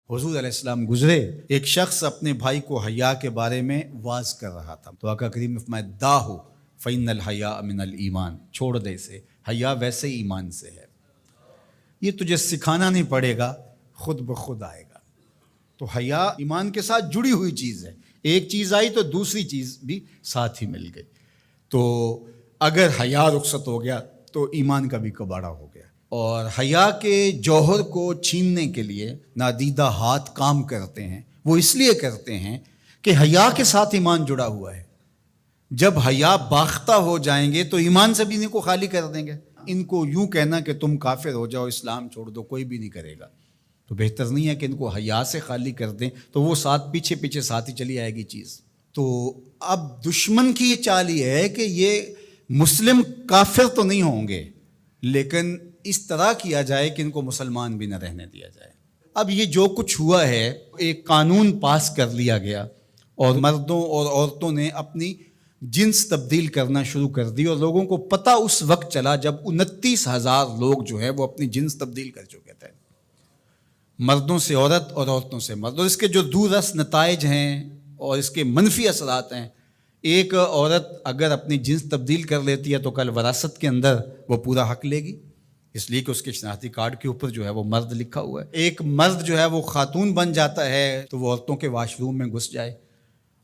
حضور علیہ السلام گزرے، ایک شخص اپنے بھائی کو حیا کے بارے میں واز کر رہا تھا، تو آقا کریم نے فرمایا داہو فإن الحیاء من الایمان، چھوڑ دے اسے، حیا ویسے ہی ایمان سے ہے، یہ تجھے سکھانا نہیں پڑے گا، خود بخود آئے گا۔ تو حیا ایمان کے ساتھ جڑی ہوئی چیز ہے، ایک چیز آئی تو دوسری چیز بھی ساتھ ہی مل گئی۔ تو اگر حیا رخصت ہو گیا تو ایمان کا بھی کباڑہ ہو گیا۔ اور حیا کے جوہر کو چھیننے کے لیے نادیدہ ہاتھ کام کرتے ہیں، وہ اس لیے کرتے ہیں کہ حیا کے ساتھ ایمان جڑا ہوا ہے۔ جب حیا باختہ ہو جائیں گے تو ایمان سے بھی ان کو خالی کر دیں گے۔ ان کو یوں کہنا کہ تم کافر ہو جاؤ، اسلام چھوڑ دو، کوئی بھی نہیں کرے گا۔ تو بہتر نہیں ہے کہ ان کو حیا سے خالی کر دیں، تو وہ ساتھ پیچھے ساتھ ہی چلی آئے گی چیز۔ تو اب دشمن کی یہ چال یہ ہے کہ یہ مسلم کافر تو نہیں ہوں گے، لیکن اس طرح کیا جائے کہ ان کو مسلمان بھی نہ رہنے دیا جائے۔ اب یہ جو کچھ ہوا ہے، ایک قانون پاس کر لیا گیا اور مردوں اور عورتوں نے اپنی جنس تبدیل کرنا شروع کر دی، اور لوگوں کو پتہ اس وقت چلا جب 29,000 لوگ جو ہے وہ اپنی جنس تبدیل کر چکے تھے، مردوں سے عورت اور عورتوں سے مرد۔ اور اس کے جو دور رس نتائج ہیں اور اس کے منفی اثرات ہیں، ایک عورت اگر اپنی جنس تبدیل کر لیتی ہے تو کل وراثت کے اندر وہ پورا حق لے گی، اس لیے کہ اس کے شناختی کارڈ کے اوپر جو ہے وہ مرد لکھا ہوا ہے۔ ایک مرد جو ہے وہ خاتون بن جاتا ہے تو وہ عورتوں کے واش روم میں گھس جائے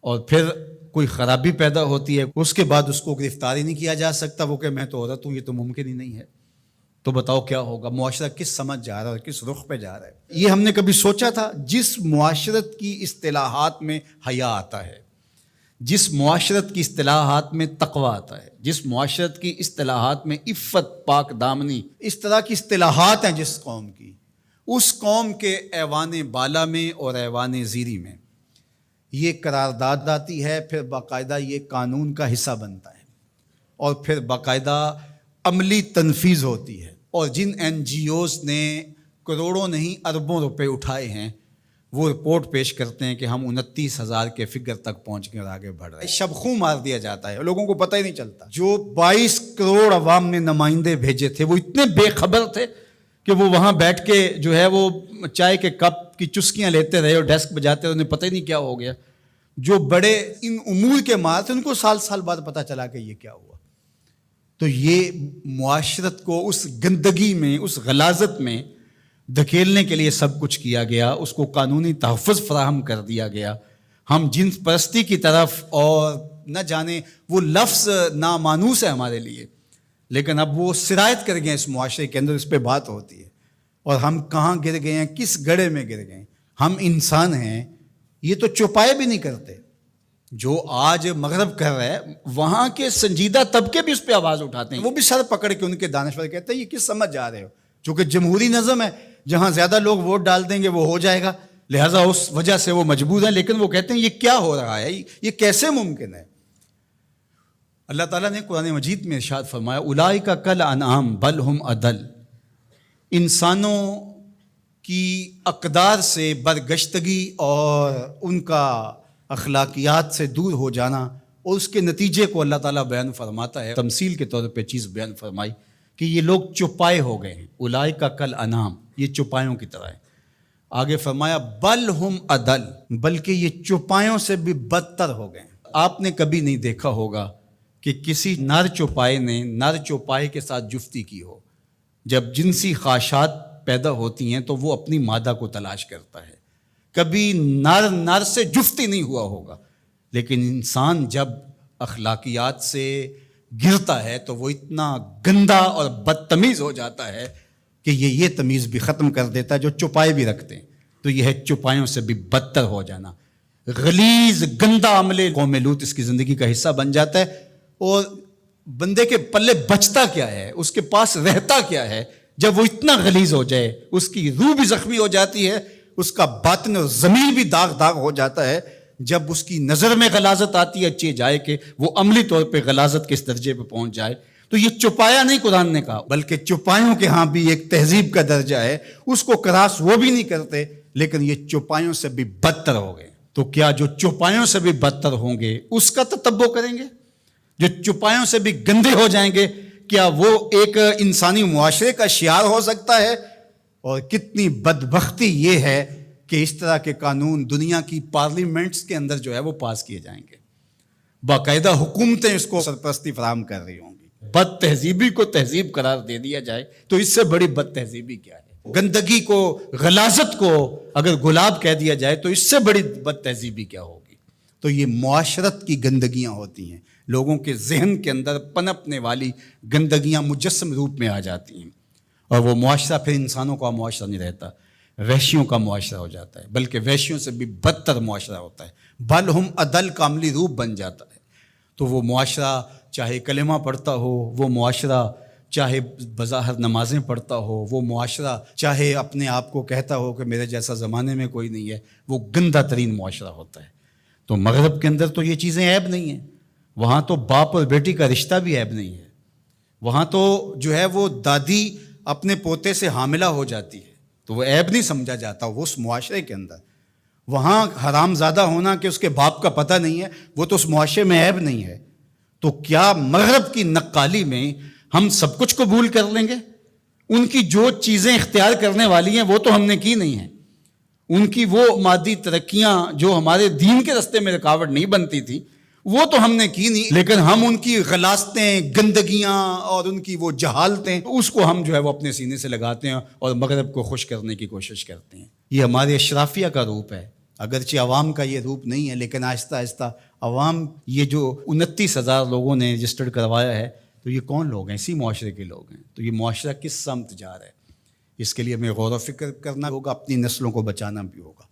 اور پھر کوئی خرابی پیدا ہوتی ہے، اس کے بعد اس کو گرفتاری نہیں کیا جا سکتا، وہ کہ میں تو عورت ہوں، یہ تو ممکن ہی نہیں ہے۔ تو بتاؤ کیا ہوگا؟ معاشرہ کس سمجھ جا رہا ہے اور کس رخ پہ جا رہا ہے؟ یہ ہم نے کبھی سوچا تھا؟ جس معاشرت کی اصطلاحات میں حیا آتا ہے، جس معاشرت کی اصطلاحات میں تقوی آتا ہے، جس معاشرت کی اصطلاحات میں عفت، پاک دامنی، اس طرح کی اصطلاحات ہیں جس قوم کی، اس قوم کے ایوان بالا میں اور ایوان زیری میں یہ قرارداد آتی ہے، پھر باقاعدہ یہ قانون کا حصہ بنتا ہے، اور پھر باقاعدہ عملی تنفیذ ہوتی ہے۔ اور جن این جی اوز نے کروڑوں نہیں اربوں روپے اٹھائے ہیں، وہ رپورٹ پیش کرتے ہیں کہ ہم 29,000 کے فگر تک پہنچ کے اور آگے بڑھ رہے ہیں۔ شب خوں مار دیا جاتا ہے، لوگوں کو پتہ ہی نہیں چلتا۔ جو 22 کروڑ عوام نے نمائندے بھیجے تھے، وہ اتنے بے خبر تھے کہ وہ وہاں بیٹھ کے جو ہے وہ چائے کے کپ کی چسکیاں لیتے رہے اور ڈیسک بجاتے رہے، انہیں پتہ ہی نہیں کیا ہو گیا۔ جو بڑے ان امور کے مار تھے، ان کو سال بعد پتہ چلا کہ یہ کیا ہوا۔ تو یہ معاشرت کو اس گندگی میں، اس غلاظت میں دھکیلنے کے لیے سب کچھ کیا گیا، اس کو قانونی تحفظ فراہم کر دیا گیا۔ ہم جنس پرستی کی طرف، اور نہ جانے وہ لفظ نامانوس ہے ہمارے لیے، لیکن اب وہ سرایت کر گئے اس معاشرے کے اندر، اس پہ بات ہوتی ہے۔ اور ہم کہاں گر گئے ہیں، کس گڑھے میں گر گئے ہیں؟ ہم انسان ہیں، یہ تو چوپائے بھی نہیں کرتے۔ جو آج مغرب کر رہا ہے، وہاں کے سنجیدہ طبقے بھی اس پہ آواز اٹھاتے ہیں، وہ بھی سر پکڑ کے ان کے دانشور کہتے ہیں یہ کس سمجھ جا رہے ہو؟ چونکہ جمہوری نظم ہے، جہاں زیادہ لوگ ووٹ ڈال دیں گے وہ ہو جائے گا، لہٰذا اس وجہ سے وہ مجبور ہیں۔ لیکن وہ کہتے ہیں یہ کیا ہو رہا ہے، یہ کیسے ممکن ہے؟ اللہ تعالیٰ نے قرآن مجید میں ارشاد فرمایا اولئک کالانعام بل ہم اضل، انسانوں کی اقدار سے برگشتگی اور ان کا اخلاقیات سے دور ہو جانا، اور اس کے نتیجے کو اللہ تعالیٰ بیان فرماتا ہے، تمثیل کے طور پہ چیز بیان فرمائی کہ یہ لوگ چوپائے ہو گئے ہیں۔ اولئک کالانعام، یہ چوپایوں کی طرح ہے۔ آگے فرمایا بل ہم اضل، بلکہ یہ چوپایوں سے بھی بدتر ہو گئے ہیں۔ آپ نے کبھی نہیں دیکھا ہوگا کہ کسی نر چوپائے نے نر چوپائے کے ساتھ جفتی کی ہو۔ جب جنسی خواہشات پیدا ہوتی ہیں تو وہ اپنی مادہ کو تلاش کرتا ہے۔ کبھی نر سے جفتی نہیں ہوا ہوگا، لیکن انسان جب اخلاقیات سے گرتا ہے تو وہ اتنا گندا اور بدتمیز ہو جاتا ہے کہ یہ تمیز بھی ختم کر دیتا ہے جو چوپائے بھی رکھتے ہیں۔ تو یہ ہے چوپایوں سے بھی بدتر ہو جانا، غلیظ گندا عمل قوم لوط اس کی زندگی کا حصہ بن جاتا ہے۔ اور بندے کے پلے بچتا کیا ہے، اس کے پاس رہتا کیا ہے جب وہ اتنا غلیظ ہو جائے؟ اس کی روح بھی زخمی ہو جاتی ہے، اس کا باطن اور ضمیر بھی داغ ہو جاتا ہے جب اس کی نظر میں غلاظت آتی ہے، اچھے جائے کہ وہ عملی طور پہ غلاظت کے اس درجے پہ پہنچ جائے۔ تو یہ چوپایا نہیں قرآن نے کہا، بلکہ چوپایوں کے ہاں بھی ایک تہذیب کا درجہ ہے، اس کو کراس وہ بھی نہیں کرتے، لیکن یہ چوپایوں سے بھی بدتر ہو گئے۔ تو کیا جو چوپایوں سے بھی بدتر ہوں گے اس کا تتبع کریں گے؟ جو چوپایوں سے بھی گندے ہو جائیں گے، کیا وہ ایک انسانی معاشرے کا شعار ہو سکتا ہے؟ اور کتنی بدبختی یہ ہے کہ اس طرح کے قانون دنیا کی پارلیمنٹس کے اندر جو ہے وہ پاس کیے جائیں گے، باقاعدہ حکومتیں اس کو سرپرستی فراہم کر رہی ہوں گی۔ بد تہذیبی کو تہذیب قرار دے دیا جائے تو اس سے بڑی بد تہذیبی کیا ہے؟ گندگی کو، غلاظت کو اگر گلاب کہہ دیا جائے تو اس سے بڑی بد تہذیبی کیا ہوگی؟ تو یہ معاشرت کی گندگیاں ہوتی ہیں، لوگوں کے ذہن کے اندر پنپنے والی گندگیاں مجسم روپ میں آ جاتی ہیں، اور وہ معاشرہ پھر انسانوں کا معاشرہ نہیں رہتا، وحشیوں کا معاشرہ ہو جاتا ہے، بلکہ وحشیوں سے بھی بدتر معاشرہ ہوتا ہے، بل ہم عدل کا عملی روپ بن جاتا ہے۔ تو وہ معاشرہ چاہے کلمہ پڑھتا ہو، وہ معاشرہ چاہے بظاہر نمازیں پڑھتا ہو، وہ معاشرہ چاہے اپنے آپ کو کہتا ہو کہ میرے جیسا زمانے میں کوئی نہیں ہے، وہ گندہ ترین معاشرہ ہوتا ہے۔ تو مغرب کے اندر تو یہ چیزیں عیب نہیں ہیں، وہاں تو باپ اور بیٹی کا رشتہ بھی عیب نہیں ہے، وہاں تو جو ہے وہ دادی اپنے پوتے سے حاملہ ہو جاتی ہے تو وہ عیب نہیں سمجھا جاتا وہ اس معاشرے کے اندر۔ وہاں حرام زادہ ہونا کہ اس کے باپ کا پتہ نہیں ہے، وہ تو اس معاشرے میں عیب نہیں ہے۔ تو کیا مغرب کی نقالی میں ہم سب کچھ قبول کر لیں گے؟ ان کی جو چیزیں اختیار کرنے والی ہیں وہ تو ہم نے کی نہیں ہیں، ان کی وہ مادی ترقیاں جو ہمارے دین کے راستے میں رکاوٹ نہیں بنتی تھی وہ تو ہم نے کی نہیں، لیکن ہم ان کی غلاظتیں، گندگیاں اور ان کی وہ جہالتیں اس کو ہم جو ہے وہ اپنے سینے سے لگاتے ہیں اور مغرب کو خوش کرنے کی کوشش کرتے ہیں۔ یہ ہمارے اشرافیہ کا روپ ہے، اگرچہ عوام کا یہ روپ نہیں ہے، لیکن آہستہ آہستہ عوام، یہ جو 29,000 لوگوں نے رجسٹرڈ کروایا ہے، تو یہ کون لوگ ہیں؟ اسی معاشرے کے لوگ ہیں۔ تو یہ معاشرہ کس سمت جا رہا ہے، اس کے لیے ہمیں غور و فکر کرنا ہوگا، اپنی نسلوں کو بچانا بھی ہوگا۔